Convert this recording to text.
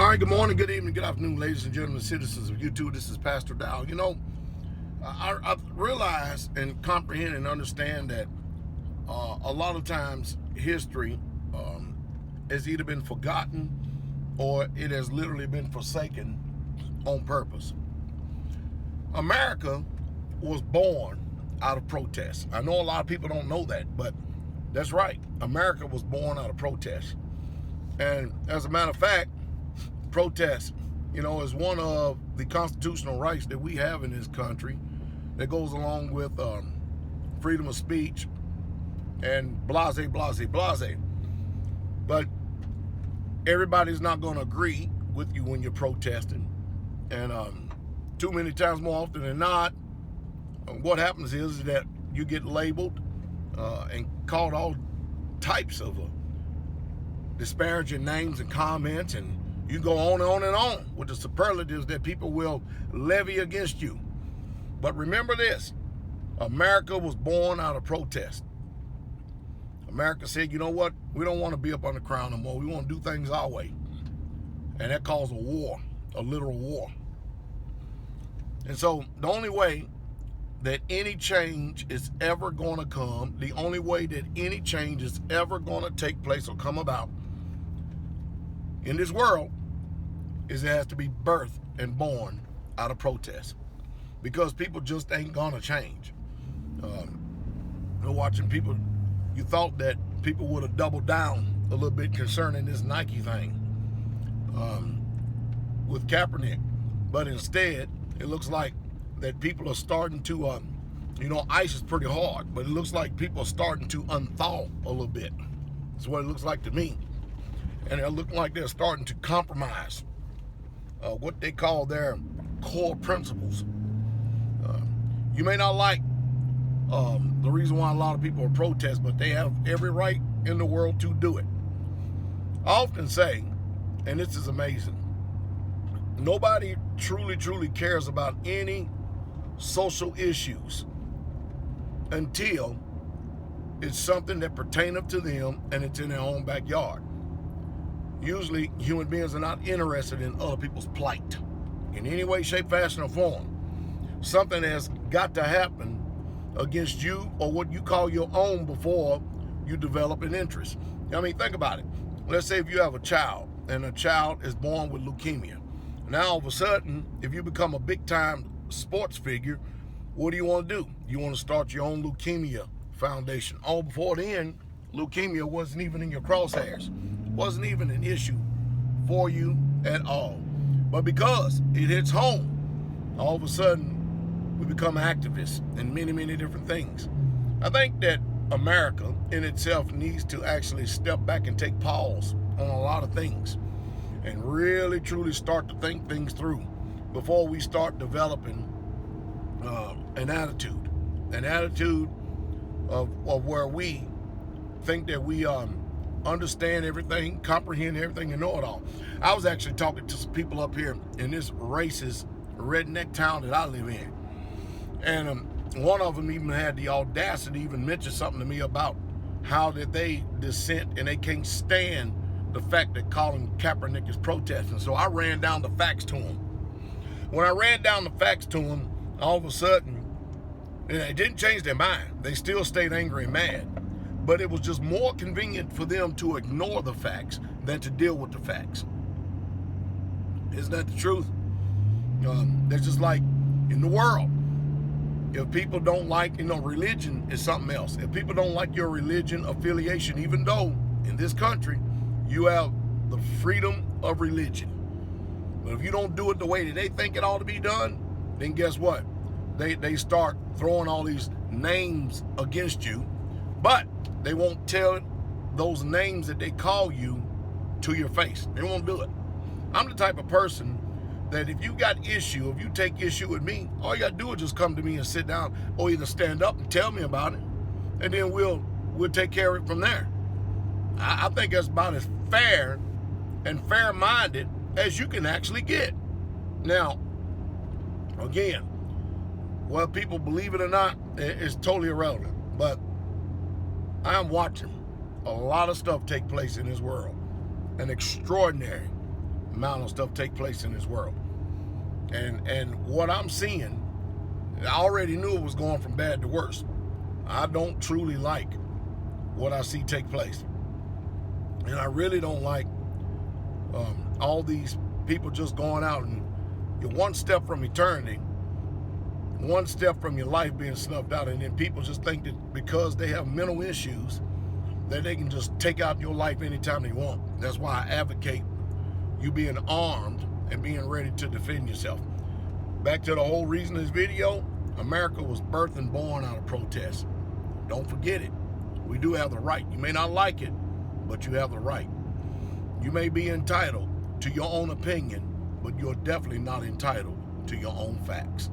All right, good morning, good evening, good afternoon, ladies and gentlemen, citizens of YouTube. This is Pastor Dowell. You know, I realize and comprehend and understand that a lot of times history has either been forgotten or it has literally been forsaken on purpose. America was born out of protest. I know a lot of people don't know that, but that's right. America was born out of protest. And as a matter of fact, protest, is one of the constitutional rights that we have in this country that goes along with freedom of speech and blase. But everybody's not going to agree with you when you're protesting. And too many times, more often than not, what happens is that you get labeled and called all types of disparaging names and comments, and you go on and on with the superlatives that people will levy against you. But remember this, America was born out of protest. America said, you know what, we don't want to be up on the crown no more. We want to do things our way. And that caused a war, a literal war. And so the only way that any change is ever going to come, the only way that any change is ever going to take place or come about in this world is it has to be birthed and born out of protest, because people just ain't gonna change. You're watching people, you thought that people would have doubled down a little bit concerning this Nike thing with Kaepernick, but instead it looks like that people are starting to ice is pretty hard, but it looks like people are starting to unthaw a little bit. That's what it looks like to me. And it looks like they're starting to compromise what they call their core principles. You may not like the reason why a lot of people are protest, but they have every right in the world to do it. I often say, and this is amazing, nobody truly cares about any social issues until it's something that pertaineth to them and it's in their own backyard. Usually, human beings are not interested in other people's plight in any way, shape, fashion, or form. Something has got to happen against you or what you call your own before you develop an interest. I mean, think about it. Let's say if you have a child and a child is born with leukemia. Now, all of a sudden, if you become a big-time sports figure, what do you want to do? You want to start your own leukemia foundation. All before then, leukemia wasn't even in your crosshairs. Wasn't even an issue for you at all. But because it hits home, all of a sudden we become activists in many different things. I think that America in itself needs to actually step back and take pause on a lot of things and really truly start to think things through before we start developing an attitude of where we think that we understand everything, comprehend everything, and know it all. I was actually talking to some people up here in this racist redneck town that I live in. And one of them even had the audacity to even mention something to me about how that they dissent and they can't stand the fact that Colin Kaepernick is protesting. So I ran down the facts to him. When I ran down the facts to him, all of a sudden, it didn't change their mind. They still stayed angry and mad. But it was just more convenient for them to ignore the facts than to deal with the facts. Isn't that the truth? It's just like in the world. If people don't like, religion is something else. If people don't like your religion affiliation, even though in this country you have the freedom of religion, but if you don't do it the way that they think it ought to be done, then guess what? They start throwing all these names against you, but they won't tell those names that they call you to your face. They won't do it. I'm the type of person that if you got issue, if you take issue with me, all you got to do is just come to me and sit down, or either stand up and tell me about it, and then we'll take care of it from there. I think that's about as fair and fair-minded as you can actually get. Now, again, whether people believe it or not, it's totally irrelevant. But I am watching a lot of stuff take place in this world. An extraordinary, amount of stuff take place in this world. And what I'm seeing, I already knew it was going from bad to worse. I don't truly like what I see take place. And I really don't like all these people just going out, and you're one step from eternity, one step from your life being snuffed out, and then people just think that because they have mental issues that they can just take out your life anytime they want. That's why I advocate you being armed and being ready to defend yourself. Back to the whole reason of this video, America was birthed and born out of protest. Don't forget it. We do have the right. You may not like it, but you have the right. You may be entitled to your own opinion, but you're definitely not entitled to your own facts.